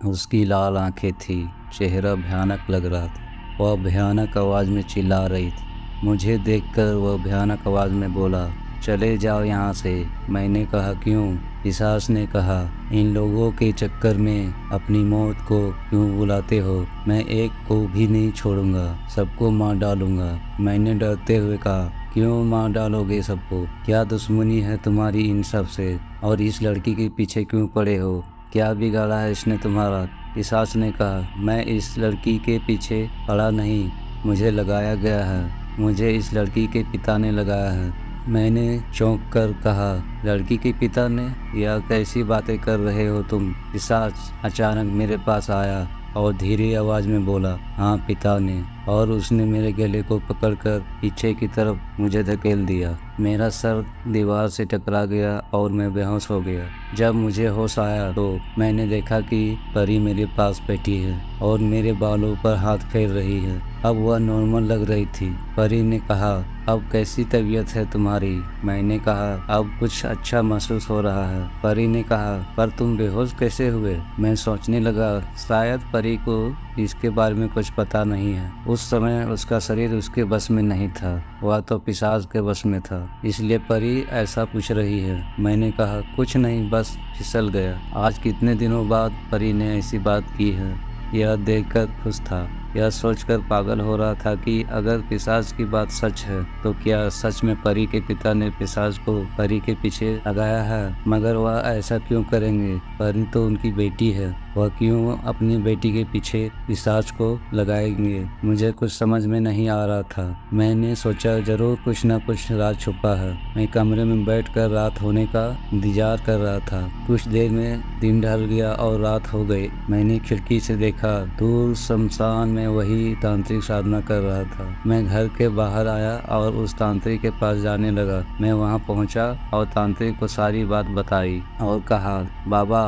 उसकी लाल आंखें थी, चेहरा भयानक लग रहा था। वह भयानक आवाज़ में चिल्ला रही थी। मुझे देखकर वह भयानक आवाज़ में बोला, चले जाओ यहाँ से। मैंने कहा, क्यों? पिशाच ने कहा, इन लोगों के चक्कर में अपनी मौत को क्यों बुलाते हो? मैं एक को भी नहीं छोड़ूंगा, सबको मार डालूंगा। मैंने डरते हुए कहा, क्यों मार डालोगे सबको? क्या दुश्मनी है तुम्हारी इन सब से? और इस लड़की के पीछे क्यों पड़े हो? क्या बिगाड़ा है इसने तुम्हारा? पिशाच ने कहा, मैं इस लड़की के पीछे पड़ा नहीं, मुझे लगाया गया है। मुझे इस लड़की के पिता ने लगाया है। मैंने चौंक कर कहा, लड़की के पिता ने? यह कैसी बातें कर रहे हो तुम? पिशाच अचानक मेरे पास आया और धीरे आवाज़ में बोला, हाँ, पिता ने। और उसने मेरे गले को पकड़कर पीछे की तरफ मुझे धकेल दिया। मेरा सर दीवार से टकरा गया और मैं बेहोश हो गया। जब मुझे होश आया तो मैंने देखा कि परी मेरे पास बैठी है और मेरे बालों पर हाथ फेर रही है। अब वह नॉर्मल लग रही थी। परी ने कहा, अब कैसी तबीयत है तुम्हारी? मैंने कहा, अब कुछ अच्छा महसूस हो रहा है। परी ने कहा, पर तुम बेहोश कैसे हुए? मैं सोचने लगा, शायद परी को इसके बारे में कुछ पता नहीं है। उस समय उसका शरीर उसके बस में नहीं था, वह तो पिशाच के बस में था, इसलिए परी ऐसा पूछ रही है। मैंने कहा, कुछ नहीं, बस फिसल गया। आज कितने दिनों बाद परी ने ऐसी बात की है, यह देखकर खुश था। यह सोचकर पागल हो रहा था कि अगर पिशाच की बात सच है तो क्या सच में परी के पिता ने पिशाच को परी के पीछे लगाया है? मगर वह ऐसा क्यों करेंगे? परी तो उनकी बेटी है, वह क्यों अपनी बेटी के पीछे पिशाच को लगाएंगे? मुझे कुछ समझ में नहीं आ रहा था। मैंने सोचा जरूर कुछ न कुछ राज छुपा है। मैं कमरे में बैठकर रात होने का इंतजार कर रहा था। कुछ देर में दिन ढल गया और रात हो गई। मैंने खिड़की से देखा, दूर शमशान में वही तांत्रिक साधना कर रहा था। मैं घर के बाहर आया और उस तांत्रिक के पास जाने लगा। मैं वहां पहुंचा और तांत्रिक को सारी बात बताई और कहा, बाबा,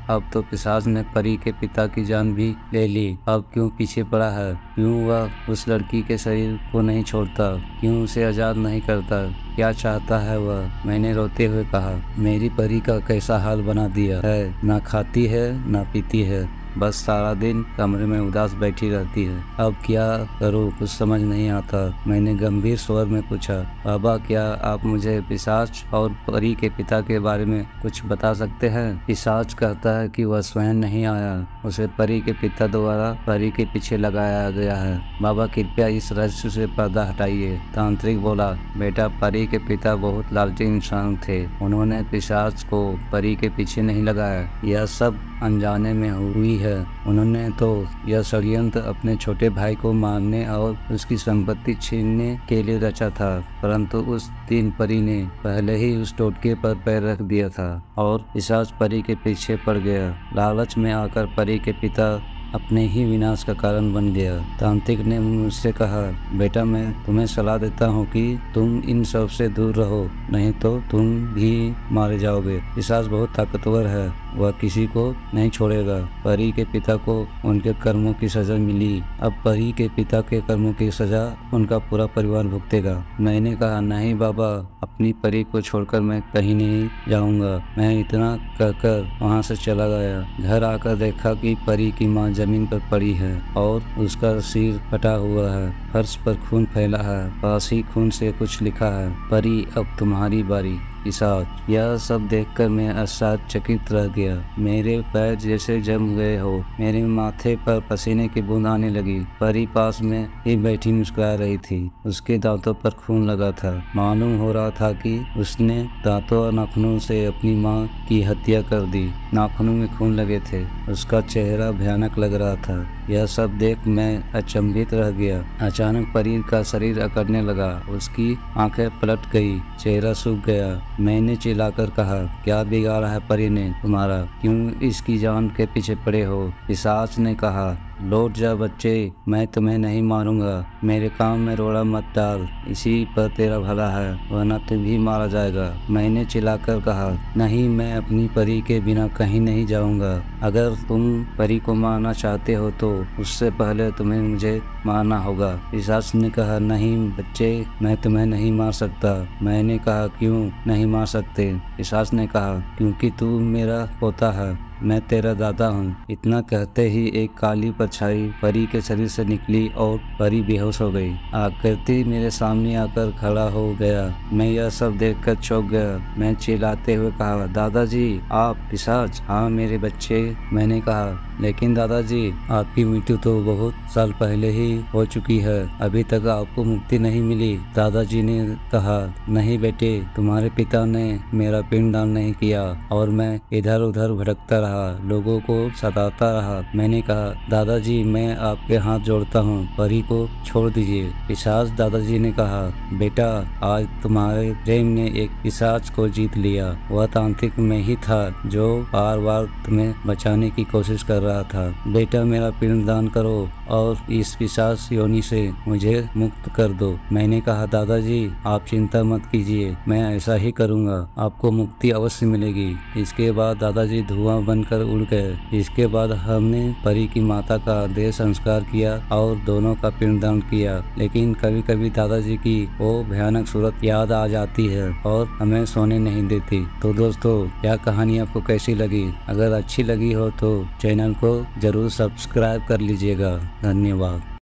अब तो पिशाच ने परी के पिता की जान भी ले ली। अब क्यों पीछे पड़ा है? क्यों वह उस लड़की के शरीर को नहीं छोड़ता? क्यों उसे आजाद नहीं करता? क्या चाहता है वह? मैंने रोते हुए कहा, मेरी परी का कैसा हाल बना दिया है। ना खाती है, ना पीती है, बस सारा दिन कमरे में उदास बैठी रहती है। अब क्या करूं, कुछ समझ नहीं आता। मैंने गंभीर स्वर में पूछा, बाबा, क्या आप मुझे पिशाच और परी के पिता के बारे में कुछ बता सकते हैं? पिशाच कहता है कि वह स्वयं नहीं आया, उसे परी के पिता द्वारा परी के पीछे लगाया गया है। बाबा, कृपया इस रहस्य से पर्दा हटाइए। तांत्रिक बोला, बेटा, परी के पिता बहुत लालची इंसान थे। उन्होंने पिशाच को परी के पीछे नहीं लगाया। यह सब अनजाने में हुई है। उन्होंने तो यह षड्यंत्र अपने छोटे भाई को मारने और उसकी संपत्ति छीनने के लिए रचा था, परंतु उस दिन परी ने पहले ही उस टोटके पर पैर रख दिया था और पिशाच परी के पीछे पड़ गया। लालच में आकर परी के पिता अपने ही विनाश का कारण बन गया। तांत्रिक ने मुझसे कहा, बेटा, मैं तुम्हें सलाह देता हूँ कि तुम इन सब से दूर रहो, नहीं तो तुम भी मारे जाओगे। पिशाच बहुत ताकतवर है, वह किसी को नहीं छोड़ेगा। परी के पिता को उनके कर्मों की सजा मिली। अब परी के पिता के कर्मों की सजा उनका पूरा परिवार भुगतेगा। मैंने कहा, नहीं बाबा, अपनी परी को छोड़कर मैं कहीं नहीं जाऊंगा। मैं इतना कहकर वहां से चला गया। घर आकर देखा कि परी की माँ जमीन पर पड़ी है और उसका सिर फटा हुआ है। फर्श पर खून फैला है, पास ही खून से कुछ लिखा है, परी, अब तुम्हारी बारी। पिशाच। यह सब देखकर मैं आश्चर्यचकित रह गया। मेरे पैर जैसे जम गए हो। मेरे माथे पर पसीने की बूंद आने लगी। परी पास में ही बैठी मुस्कुरा रही थी। उसके दांतों पर खून लगा था। मालूम हो रहा था कि उसने दांतों और नाखूनों से अपनी माँ की हत्या कर दी। नाखूनों में खून लगे थे। उसका चेहरा भयानक लग रहा था। यह सब देख मैं अचंभित रह गया। अचानक परी का शरीर अकड़ने लगा। उसकी आंखें पलट गई, चेहरा सूख गया। मैंने चिल्लाकर कहा, क्या बिगाड़ा है परी ने तुम्हारा? क्यों इसकी जान के पीछे पड़े हो? पिशाच ने कहा, लौट जा बच्चे, मैं तुम्हें नहीं मारूंगा। मेरे काम में रोड़ा मत डाल, इसी पर तेरा भला है, वरना तू भी मारा जाएगा। मैंने चिल्लाकर कहा, नहीं, मैं अपनी परी के बिना कहीं नहीं जाऊंगा। अगर तुम परी को मारना चाहते हो तो उससे पहले तुम्हें मुझे मारना होगा। पिशाच ने कहा, नहीं बच्चे, मैं तुम्हें नहीं मार सकता। मैंने कहा, क्यों नहीं मार सकते? पिशाच ने कहा, क्योंकि तू मेरा पोता है। मैं तेरा दादा हूँ। इतना कहते ही एक काली परछाई परी के शरीर से निकली और परी बेहोश हो गई। आकृति मेरे सामने आकर खड़ा हो गया। मैं यह सब देखकर चौंक गया। मैं चिल्लाते हुए कहा, दादाजी आप पिशाच? हाँ मेरे बच्चे, मैंने कहा, लेकिन दादाजी आपकी मृत्यु तो बहुत साल पहले ही हो चुकी है, अभी तक आपको मुक्ति नहीं मिली। दादाजी ने कहा, नहीं बेटे, तुम्हारे पिता ने मेरा पिंडदान नहीं किया और मैं इधर उधर भटकता रहा, लोगों को सताता रहा। मैंने कहा, दादाजी मैं आपके हाथ जोड़ता हूँ, परी को छोड़ दीजिए। पिशाच दादाजी ने कहा, बेटा आज तुम्हारे प्रेम ने एक पिशाच को जीत लिया। वह तांत्रिक में ही था जो बार बार तुम्हें बचाने की कोशिश कर रहा था। बेटा मेरा पिंडदान करो और इस पिशाच योनि से मुझे मुक्त कर दो। मैंने कहा, दादाजी आप चिंता मत कीजिए, मैं ऐसा ही करूँगा, आपको मुक्ति अवश्य मिलेगी। इसके बाद दादाजी धुआं बनकर उड़ गए। इसके बाद हमने परी की माता का देह संस्कार किया और दोनों का पिंडदान किया। लेकिन कभी कभी दादाजी की वो भयानक सूरत याद आ जाती है और हमें सोने नहीं देती। तो दोस्तों, यह कहानी आपको कैसी लगी? अगर अच्छी लगी हो तो चैनल को जरूर सब्सक्राइब कर लीजिएगा। धन्यवाद।